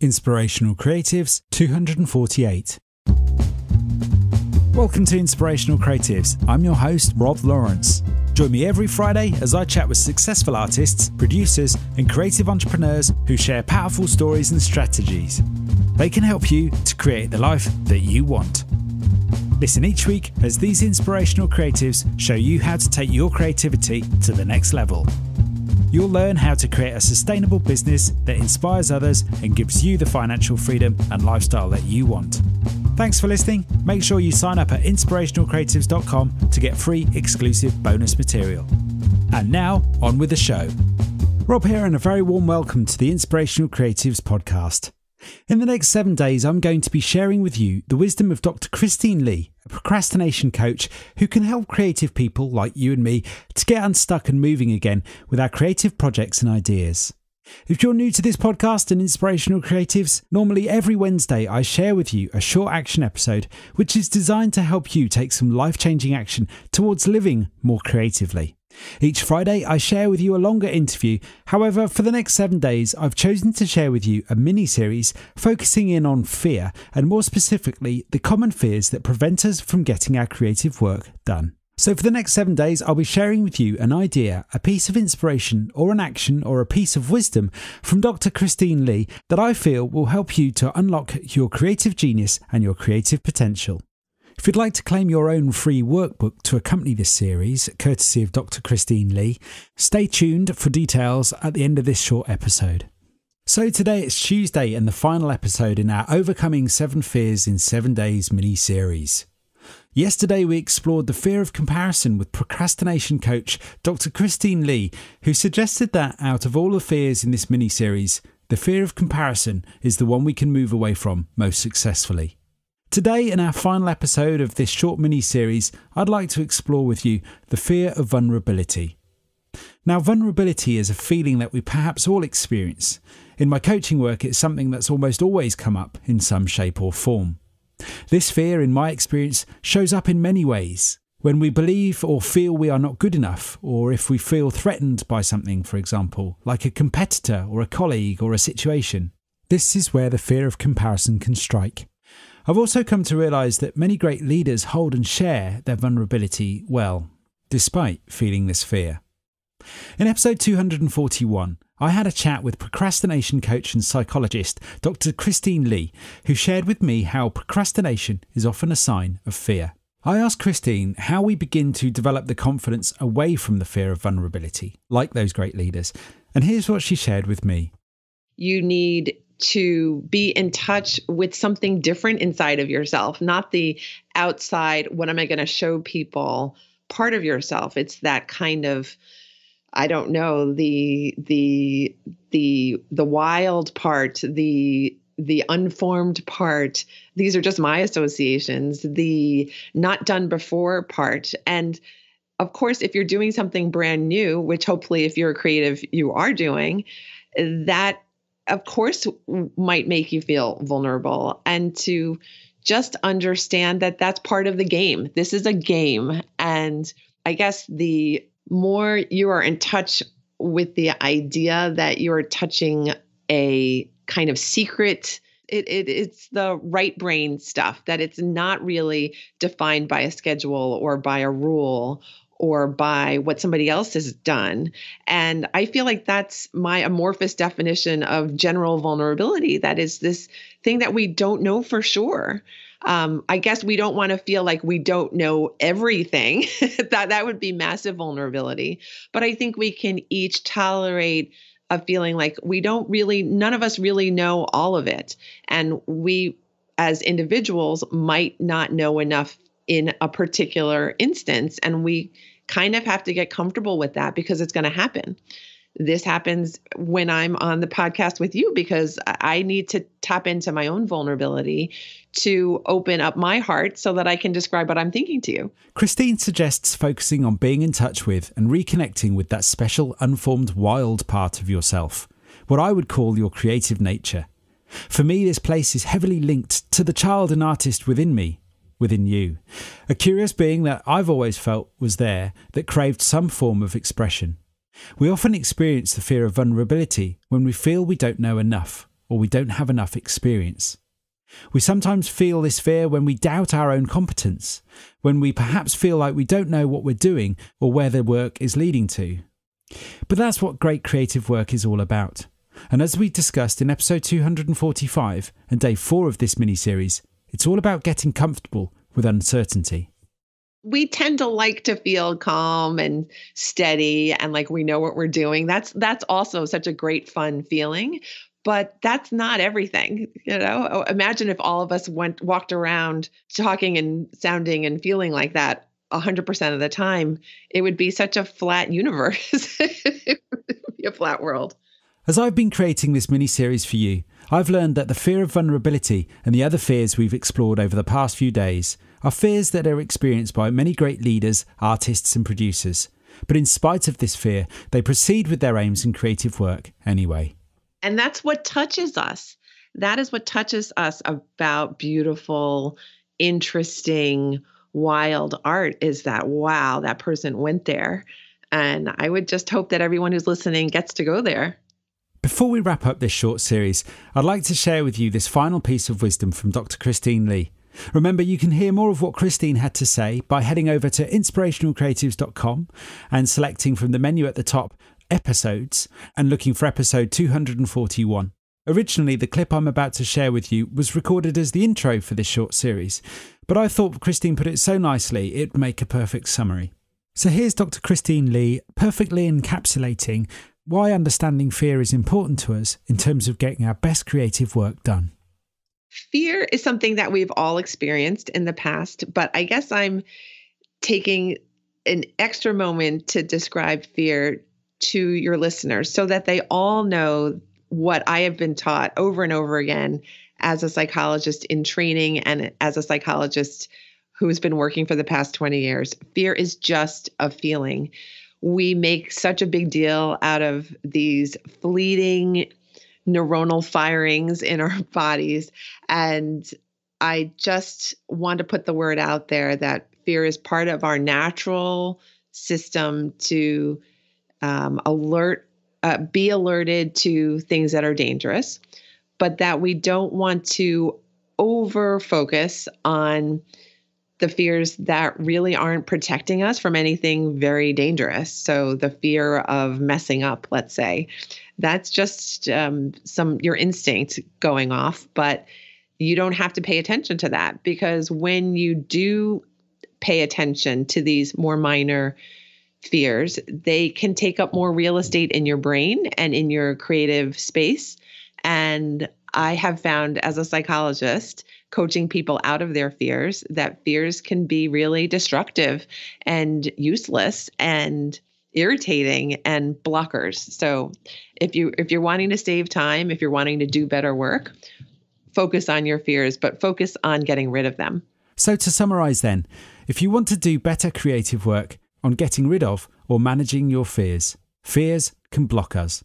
Inspirational Creatives 248. Welcome to Inspirational Creatives. I'm your host, Rob Lawrence. Join me every Friday as I chat with successful artists, producers, and creative entrepreneurs who share powerful stories and strategies. They can help you to create the life that you want. Listen each week as these inspirational creatives show you how to take your creativity to the next level. You'll learn how to create a sustainable business that inspires others and gives you the financial freedom and lifestyle that you want. Thanks for listening. Make sure you sign up at inspirationalcreatives.com to get free exclusive bonus material. And now, on with the show. Rob here, and a very warm welcome to the Inspirational Creatives podcast. In the next 7 days, I'm going to be sharing with you the wisdom of Dr. Christine Lee, a procrastination coach who can help creative people like you and me to get unstuck and moving again with our creative projects and ideas. If you're new to this podcast and Inspirational Creatives, normally every Wednesday I share with you a short action episode which is designed to help you take some life-changing action towards living more creatively. Each Friday, I share with you a longer interview. However, for the next 7 days, I've chosen to share with you a mini-series focusing in on fear, and more specifically, the common fears that prevent us from getting our creative work done. So for the next 7 days, I'll be sharing with you an idea, a piece of inspiration, or an action, or a piece of wisdom from Dr. Christine Lee that I feel will help you to unlock your creative genius and your creative potential. If you'd like to claim your own free workbook to accompany this series, courtesy of Dr. Christine Lee, stay tuned for details at the end of this short episode. So today it's Tuesday and the final episode in our Overcoming 7 Fears in 7 Days mini-series. Yesterday we explored the fear of comparison with procrastination coach Dr. Christine Lee, who suggested that out of all the fears in this mini-series, the fear of comparison is the one we can move away from most successfully. Today, in our final episode of this short mini-series, I'd like to explore with you the fear of vulnerability. Now, vulnerability is a feeling that we perhaps all experience. In my coaching work, it's something that's almost always come up in some shape or form. This fear, in my experience, shows up in many ways. When we believe or feel we are not good enough, or if we feel threatened by something, for example, like a competitor or a colleague or a situation. This is where the fear of comparison can strike. I've also come to realise that many great leaders hold and share their vulnerability well, despite feeling this fear. In episode 241, I had a chat with procrastination coach and psychologist Dr. Christine Lee, who shared with me how procrastination is often a sign of fear. I asked Christine how we begin to develop the confidence away from the fear of vulnerability, like those great leaders, and here's what she shared with me. You need to be in touch with something different inside of yourself, not the outside, what am I going to show people part of yourself. It's that kind of, I don't know, the wild part, the unformed part. These are just my associations, the not done before part. And of course, if you're doing something brand new, which hopefully if you're a creative, you are doing, that of course might make you feel vulnerable, and to just understand that that's part of the game. This is a game. And I guess the more you are in touch with the idea that you're touching a kind of secret, it's the right brain stuff, that it's not really defined by a schedule or by a rule or by what somebody else has done. And I feel like that's my amorphous definition of general vulnerability. That is this thing that we don't know for sure. I guess we don't want to feel like we don't know everything. that would be massive vulnerability. But I think we can each tolerate a feeling like none of us really know all of it. And we, as individuals, might not know enough in a particular instance. And we kind of have to get comfortable with that because it's going to happen. This happens when I'm on the podcast with you because I need to tap into my own vulnerability to open up my heart so that I can describe what I'm thinking to you. Christine suggests focusing on being in touch with and reconnecting with that special, unformed, wild part of yourself, what I would call your creative nature. For me, this place is heavily linked to the child and artist within me, within you. A curious being that I've always felt was there, that craved some form of expression. We often experience the fear of vulnerability when we feel we don't know enough, or we don't have enough experience. We sometimes feel this fear when we doubt our own competence, when we perhaps feel like we don't know what we're doing or where the work is leading to. But that's what great creative work is all about. And as we discussed in episode 245 and day 4 of this mini-series, it's all about getting comfortable with uncertainty. We tend to like to feel calm and steady and like we know what we're doing. That's also such a great, fun feeling. But that's not everything, Imagine if all of us walked around talking and sounding and feeling like that 100% of the time. It would be such a flat universe. It would be a flat world. As I've been creating this mini-series for you, I've learned that the fear of vulnerability and the other fears we've explored over the past few days are fears that are experienced by many great leaders, artists and producers. But in spite of this fear, they proceed with their aims in creative work anyway. And that's what touches us. That is what touches us about beautiful, interesting, wild art is that, wow, that person went there. And I would just hope that everyone who's listening gets to go there. Before we wrap up this short series, I'd like to share with you this final piece of wisdom from Dr. Christine Lee. Remember, you can hear more of what Christine had to say by heading over to inspirationalcreatives.com and selecting from the menu at the top episodes and looking for episode 241. Originally, the clip I'm about to share with you was recorded as the intro for this short series, but I thought Christine put it so nicely it'd make a perfect summary. So here's Dr. Christine Lee perfectly encapsulating why understanding fear is important to us in terms of getting our best creative work done. Fear is something that we've all experienced in the past, but I guess I'm taking an extra moment to describe fear to your listeners so that they all know what I have been taught over and over again as a psychologist in training and as a psychologist who's been working for the past 20 years. Fear is just a feeling. We make such a big deal out of these fleeting neuronal firings in our bodies. And I just want to put the word out there that fear is part of our natural system to be alerted to things that are dangerous, but that we don't want to over focus on the fears that really aren't protecting us from anything very dangerous. So the fear of messing up, let's say, that's just your instinct going off, but you don't have to pay attention to that, because when you do pay attention to these more minor fears, they can take up more real estate in your brain and in your creative space. And I have found as a psychologist, coaching people out of their fears, that fears can be really destructive and useless and irritating and blockers. So if you're wanting to save time, if you're wanting to do better work, focus on your fears, but focus on getting rid of them. So to summarize then, if you want to do better creative work on getting rid of or managing your fears, fears can block us.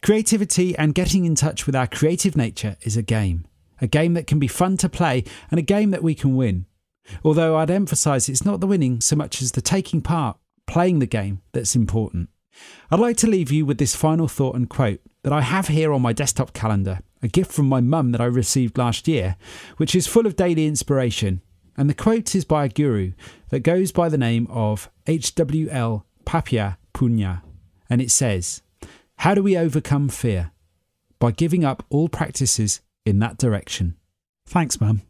Creativity and getting in touch with our creative nature is a game that can be fun to play and a game that we can win. Although I'd emphasise it's not the winning so much as the taking part, playing the game, that's important. I'd like to leave you with this final thought and quote that I have here on my desktop calendar, a gift from my mum that I received last year, which is full of daily inspiration. And the quote is by a guru that goes by the name of H.W.L. Papia Punya. And it says, "How do we overcome fear? By giving up all practices in that direction." Thanks, Mum.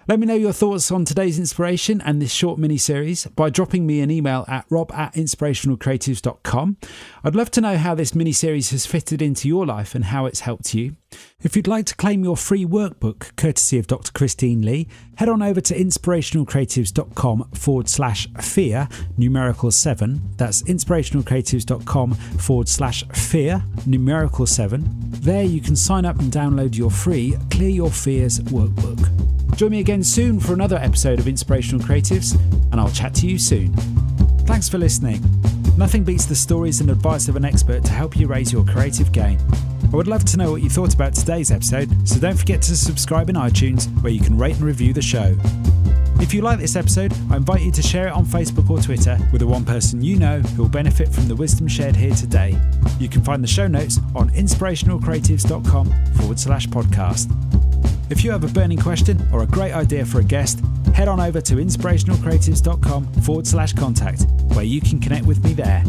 Let me know your thoughts on today's inspiration and this short mini-series by dropping me an email at rob@inspirationalcreatives.com. I'd love to know how this mini-series has fitted into your life and how it's helped you. If you'd like to claim your free workbook, courtesy of Dr. Christine Lee, head on over to inspirationalcreatives.com/fear, numerical 7. That's inspirationalcreatives.com/fear, numerical 7. There you can sign up and download your free Clear Your Fears workbook. Join me again soon for another episode of Inspirational Creatives, and I'll chat to you soon. Thanks for listening. Nothing beats the stories and advice of an expert to help you raise your creative game. I would love to know what you thought about today's episode, so don't forget to subscribe in iTunes, where you can rate and review the show. If you like this episode, I invite you to share it on Facebook or Twitter with the one person you know who will benefit from the wisdom shared here today. You can find the show notes on inspirationalcreatives.com/podcast. If you have a burning question or a great idea for a guest, head on over to inspirationalcreatives.com/contact, where you can connect with me there.